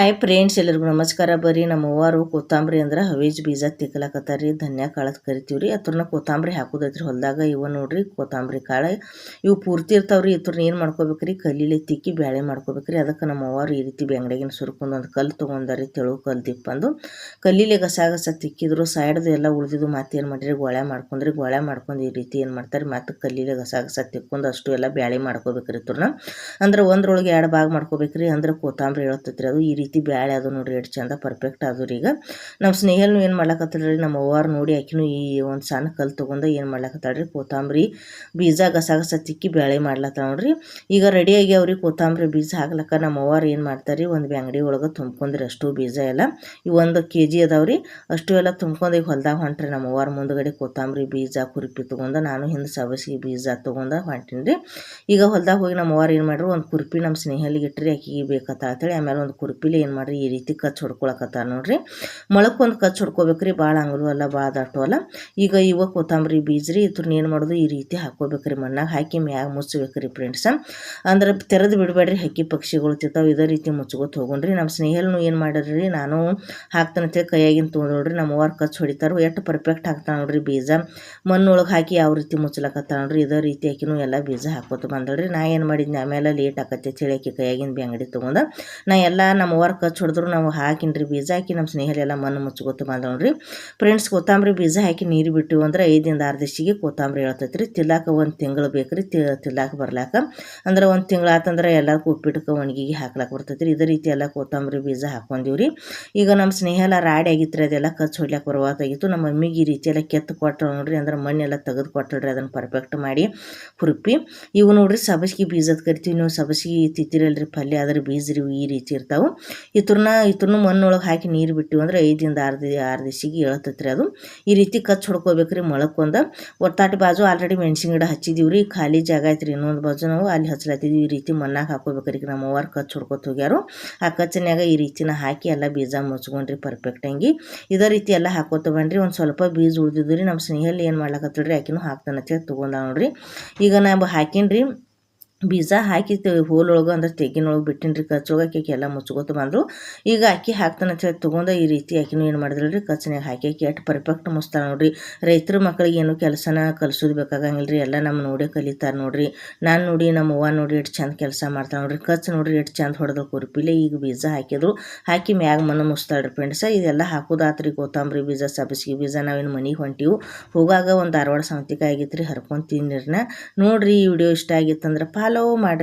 Hi friends, ಎಲ್ಲರಿಗೂ ನಮಸ್ಕಾರ. ಬರ್ರಿ ನಮ್ಮ ಅವ್ವಾರು ಕೊತ್ತಂಬರಿ ಅಂದ್ರೆ ಹವೇಜ್ ಬೀಜ ತಿಕ್ಕಲಾಕತ್ತಾರ ಧನ್ಯ ಕಾಳತ್ ಕರಿತೀವಿ ರೀ. ಅತ್ರನ ಕೊತ್ತಂಬರಿ ಹಾಕೋದೈತ್ರಿ ಹೊಲದಾಗ. ಇವ ನೋಡ್ರಿ ಕೊತ್ತಂಬರಿ ಕಾಳು ಇವು ಪೂರ್ತಿ ಇರ್ತಾವ್ರಿ. ಇತ್ರನ ಏನು ಮಾಡ್ಕೋಬೇಕ್ರಿ, ಕಲ್ಲಿಲೆ ತಿಕ್ಕಿ ಬ್ಯಾಳೆ ಮಾಡ್ಕೋಬೇಕ್ರಿ. ಅದಕ್ಕೆ ನಮ್ಮ ಅವ್ವಾರು ಈ ರೀತಿ ಬೆಂಗಡಿಗಿನ ಸುರ್ಕೊಂಡು ಒಂದು ಕಲ್ಲು ತೊಗೊಂಡಾರಿ, ತೆಳು ಕಲ್ಲು ದಿಪ್ಪಂದು ಕಲ್ಲಿಲೆ ಗಸ ತಿಕ್ಕಿದ್ರು. ಸೈಡ್ದು ಎಲ್ಲ ಉಳಿದಿದ್ದು ಮತ್ತೆ ಏನು ಮಾಡಿರಿ, ಗೊಳೆ ಮಾಡ್ಕೊಂಡು ಈ ರೀತಿ ಏನು ಮಾಡ್ತಾರೆ, ಮತ್ತೆ ಕಲ್ಲಿಲೆ ಗಸ ತಿಕ್ಕೊಂಡು ಅಷ್ಟು ಎಲ್ಲ ಬ್ಯಾಳೆ ಮಾಡ್ಕೋಬೇಕ್ರಿ. ಇತ್ರನ ಅಂದ್ರೆ ಒಂದ್ರೊಳಗೆ 2 ಭಾಗ ಮಾಡ್ಕೋಬೇಕ್ರಿ. ಅಂದ್ರೆ ಕೊತ್ತಂಬರಿ ಹೇಳ್ತೈತ್ರಿ ಅದು. ಈ ರೀತಿ ಬ್ಯಾಳೆ ಅದು ನೋಡ್ರಿ ಎಷ್ಟು ಚಂದ ಪರ್ಫೆಕ್ಟ್ ಆದ್ರಿ. ಈಗ ನಮ್ಮ ಸ್ನೇಹಲ್ನು ಏನು ಮಾಡ್ಲಕತ್ತಾಳ್ರಿ, ನಮ್ಮ ಅವ್ವಾರು ನೋಡಿ ಆಕಿನೂ ಈ ಒಂದು ಸಣ್ಣ ಕಲ್ಲು ತೊಗೊಂಡು ಏನು ಮಾಡ್ಲಕತ್ತಾಳ್ರಿ, ಕೊತ್ತಂಬರಿ ಬೀಜ ಗಸ ತಿಕ್ಕಿ ಬ್ಯಾಳೆ ಮಾಡ್ಲತ್ತಾಳ ನೋಡ್ರಿ. ಈಗ ರೆಡಿಯಾಗಿ ಅವ್ರಿಗೆ ಕೊತ್ತಂಬರಿ ಬೀಜ ಹಾಕ್ಲಕ್ಕ ನಮ್ಮ ಅವ್ವಾರು ಏನು ಮಾಡ್ತಾರೆ, ಒಂದು ಬ್ಯಾಂಗಡಿ ಒಳಗೆ ತುಂಬ್ಕೊಂಡ್ರಿ ಅಷ್ಟು ಬೀಜ ಎಲ್ಲ. ಇವು 1 kg ಅದಾವ್ರಿ. ಅಷ್ಟು ಎಲ್ಲ ತುಂಬ್ಕೊಂಡು ಈಗ ಹೊಲ್ದಾಗ ಹೊಂಟ್ರಿ. ನಮ್ಮ ಅವ್ವಾರು ಮುಂದ್ಗಡೆ ಕೊತ್ತಂಬರಿ ಬೀಜ ಕುರುಪಿ ತೊಗೊಂಡು, ನಾನು ಹಿಂದೆ ಸಬಸಿಗೆ ಬೀಜ ತೊಗೊಂಡು ಹೊಂಟೀನಿ ರೀ. ಈಗ ಹೊಲ್ದಾಗ ಹೋಗಿ ನಮ್ಮ ಅವ್ವಾರು ಏನು ಮಾಡ್ರು, ಒಂದು ಕುರುಪಿ ನಮ್ಮ ಸ್ನೇಹಲಿಗೆ ಇಟ್ರಿ, ಆಕಿಗೆ ಬೇಕತ್ತ ಅಂತೇಳಿ. ಆಮೇಲೆ ಒಂದು ಕುರುಪಿಲಿ ಏನು ಮಾಡ್ರಿ, ಈ ರೀತಿ ಕಚ್ಚಿ ಹೊಡ್ಕೊಳಕತ್ತಾರ ನೋಡ್ರಿ. ಮೊಳಕ್ಕೊಂದು ಕಚ್ಚಿ ಹೊಡ್ಕೋಬೇಕ್ರಿ, ಭಾಳ ಅಂಗಲು ಅಲ್ಲ ಭಾಳ ದಟ್ಟು ಅಲ್ಲ. ಈಗ ಇವ ಕೊತ್ತಂಬರಿ ಬೀಜ ರೀ, ಇದ್ರನ್ನ ಏನು ಮಾಡೋದು, ಈ ರೀತಿ ಹಾಕೋಬೇಕ್ರಿ. ಮಣ್ಣಾಗ ಹಾಕಿ ಮ್ಯಾಗ ಮುಚ್ಚಬೇಕ್ರಿ ಫ್ರೆಂಡ್ಸ್. ಅಂದ್ರೆ ತೆರೆದು ಬಿಡಬೇಡ್ರಿ, ಹಕ್ಕಿ ಪಕ್ಷಿಗಳು ತಿಂತಾವೆ. ಇದೇ ರೀತಿ ಮುಚ್ಕೋತ ಹೋಗೋಣ್ರಿ. ನಮ್ಮ ಸ್ನೇಹಲ್ನು ಏನು ಮಾಡಿರಿ, ನಾನು ಹಾಕ್ತಾನಂತೇಳಿ ಕೈಯಾಗಿನ ತೊಗೊಂಡು ನೋಡ್ರಿ. ನಮ್ಮ ಅವ್ವಾರು ಕಚ್ಚಿ ಹೊಡಿತಾರೋ ಎಷ್ಟು ಪರ್ಫೆಕ್ಟ್ ಹಾಕ್ತಾನೆ ನೋಡ್ರಿ ಬೀಜ. ಮಣ್ಣೊಳಗೆ ಹಾಕಿ ಯಾವ ರೀತಿ ಮುಚ್ಚಲಕತ್ತಾಳ ನೋಡ್ರಿ. ಇದೇ ರೀತಿ ಆಕಿನೂ ಎಲ್ಲ ಬೀಜ ಹಾಕೋತ ಬಂದಳ್ರಿ. ನಾ ಏನು ಮಾಡಿದ್ನಿ, ಆಮೇಲೆ ಲೇಟ್ ಆಕತ್ತೆ ಚಳಿ ಆಕಿ ಕೈಯಾಗಿನ ಬ್ಯಾಂಗಡಿ ತೊಗೊಂಡು ನಾ ಎಲ್ಲ ನಮ್ಮ ಅವ್ವಾರು ಕಚ್ಚಿ ಹೊಡೆದ್ರು ನಾವು ಹಾಕಿನ್ರಿ ಬೀಜ. ಹಾಕಿ ನಮ್ಮ ಸ್ನೇಹಲೆಲ್ಲ ಮಣ್ಣು ಮುಚ್ಕೋತ ಬಂದ ನೋಡ್ರಿ. ಫ್ರೆಂಡ್ಸ್, ಕೊತ್ತಂಬರಿ ಬೀಜ ಹಾಕಿ ನೀರು ಬಿಟ್ಟು ಅಂದ್ರೆ 5 ರಿಂದ 6 ದಿವಸಿಗೆ ಕೊತ್ತಂಬರಿ ಹೇಳ್ತೈತೆ ರೀ. ತಿಲ್ಲಾಕ 1 ತಿಂಗಳು ಬೇಕ್ರಿ, ತಿಲ್ಲಾಕ ಬರ್ಲಾಕ. ಅಂದ್ರೆ 1 ತಿಂಗಳು ಆತಂದ್ರೆ ಎಲ್ಲಕ್ಕೂ ಉಪ್ಪಿಟ್ಟಕ್ಕೆ ಒಣಗಿಗೆ ಹಾಕ್ಲಾಕ ಬರ್ತೈತೆ ರೀ. ಇದೇ ರೀತಿ ಎಲ್ಲ ಕೊತ್ತಂಬರಿ ಬೀಜ ಹಾಕೊಂಡಿವ್ರಿ. ಈಗ ನಮ್ಮ ಸ್ನೇಹ ಎಲ್ಲ ರಾಡಿ ಆಗಿತ್ತು, ಅದೆಲ್ಲ ಕಚ್ಚಿ ಹೊಡ್ಲಾಕ ಬರುವಾತಾಗಿತ್ತು. ನಮ್ಮ ಮಮ್ಮಿಗೆ ಈ ರೀತಿ ಎಲ್ಲ ಕೆತ್ತು ಕೊಟ್ಟರು ನೋಡ್ರಿ. ಅಂದ್ರೆ ಮಣ್ಣೆಲ್ಲ ತೆಗೆದು ಕೊಟ್ಟಳ್ರಿ, ಅದನ್ನು ಪರ್ಫೆಕ್ಟ್ ಮಾಡಿ ಹುರುಪಿ. ಇವು ನೋಡ್ರಿ ಸಬಸ್ಗಿ ಬೀಜದ ಕರಿತೀವಿ. ನೀವು ಸಬಸ್ಗಿ ತಿತ್ತಿರಲ್ರಿ, ಪಲ್ಯ ಅದ್ರ ಬೀಜ ರೀ ಈ ರೀತಿ ಇರ್ತಾವೆ. ಇತ್ರನು ಮಣ್ಣೊಳಗೆ ಹಾಕಿ ನೀರು ಬಿಟ್ಟಿವಿ ಅಂದ್ರೆ 5 ರಿಂದ 6 ದಿವಸಿಗೆ ಹೇಳ್ತೈತ್ರಿ ಅದು. ಈ ರೀತಿ ಕಚ್ಚಿ ಹೊಡ್ಕೋಬೇಕ್ರಿ ಮೊಳಕ್ಕೊಂದು. ಒತ್ತಾಟಿ ಬಾಜು ಆಲ್ರೆಡಿ ಮೆಣಸಿನ ಗಿಡ ಹಚ್ಚಿದೀವ್ರಿ, ಖಾಲಿ ಜಾಗ ಐತ್ರಿ ಇನ್ನೊಂದು ಬಾಜು, ನಾವು ಅಲ್ಲಿ ಹಚ್ಚಲಾತಿದ್ವಿ. ಈ ರೀತಿ ಮಣ್ಣಾಗ ಹಾಕೋಬೇಕ್ರಿ. ನಮ್ಮ ಅವ್ವಾರು ಕಚ್ಚಿ ಹೊಡ್ಕೊತ ಹೋಗ್ಯಾರು. ಆ ಕಚ್ಚಿನ್ಯಾಗ ಈ ರೀತಿನ ಹಾಕಿ ಎಲ್ಲ ಬೀಜ ಮುಚ್ಕೊಂಡ್ರಿ ಪರ್ಫೆಕ್ಟ್ ಆಗಿ. ಇದೇ ರೀತಿ ಎಲ್ಲ ಹಾಕೋತ ಬನ್ರಿ. ಒಂದು ಸ್ವಲ್ಪ ಬೀಜ ಉಳಿದಿದ್ದು ರೀ. ನಮ್ಮ ಸ್ನೇಹಲ್ಲಿ ಏನು ಮಾಡ್ಲಕತ್ತಳ್ರಿ, ಆಕಿನೂ ಹಾಕ್ತಾನಂತೇಳಿ ತೊಗೊಂಡ ನೋಡ್ರಿ. ಈಗ ನಾವು ಹಾಕಿನ್ರಿ ಬೀಜ ಹಾಕಿ ಹೋಲೊಳಗೆ ಅಂದ್ರೆ ತೆಗಿನೊಳಗೆ ಬಿಟ್ಟಿನ್ರಿ. ಕಚ್ಚೊಳಗೆ ಎಲ್ಲ ಮುಚ್ಕೋತ ಬಂದರು. ಈಗ ಅಕ್ಕಿ ಹಾಕ್ತಾನಂತ ಹೇಳಿ ತೊಗೊಂಡು ಈ ರೀತಿ ಆಕಿನೂ ಏನು ಮಾಡಿದ್ರಿ, ಕಚ್ಚನ್ಯಾಗ ಹಾಕಿ ಎಷ್ಟು ಪರ್ಫೆಕ್ಟ್ ಮುಚ್ತಾಳೆ ನೋಡ್ರಿ. ರೈತರ ಮಕ್ಕಳಿಗೆ ಏನು ಕೆಲಸನ ಕಲಿಸೋದು ಬೇಕಾಗಂಗಿಲ್ಲ ರೀ. ಎಲ್ಲ ನಮ್ಮ ನೋಡೇ ಕಲಿತಾರೆ ನೋಡ್ರಿ. ನಾನು ನೋಡಿ ನಮ್ಮ ಅವ್ವ ನೋಡಿ ಎಷ್ಟು ಚಂದ ಕೆಲಸ ಮಾಡ್ತಾಳೆ ನೋಡ್ರಿ. ಕಚ್ಚು ನೋಡ್ರಿ ಎಷ್ಟು ಚಂದ ಹೊಡೆದು ಕುರುಪಿಲೆ. ಈಗ ಬೀಜ ಹಾಕಿದ್ರು, ಹಾಕಿ ಮ್ಯಾಗ ಮಣ್ಣು ಮುಚ್ತಾಳ್ರಿ ಫ್ರೆಂಡ್ಸ. ಇದೆಲ್ಲ ಹಾಕೋದಾತ್ರಿ ಕೊತ್ತಂಬರಿ ಬೀಜ, ಸಬಸಿಗೆ ಬೀಜ. ನಾವೇನು ಮನೆಗೆ ಹೊಂಟಿವು, ಹೋಗಾಗ ಒಂದು ಧಾರವಾಡ ಸೌತಿಕಾಯಿ ಆಗಿತ್ತು ರೀ, ಹರ್ಕೊಂಡು ತಿಂದಿರ್ನ ನೋಡ್ರಿ. ಈ ವಿಡಿಯೋ ಇಷ್ಟ ಆಗಿತ್ತಂದ್ರೆ ಫಾಲೋ ಮಾಡಿರಿ.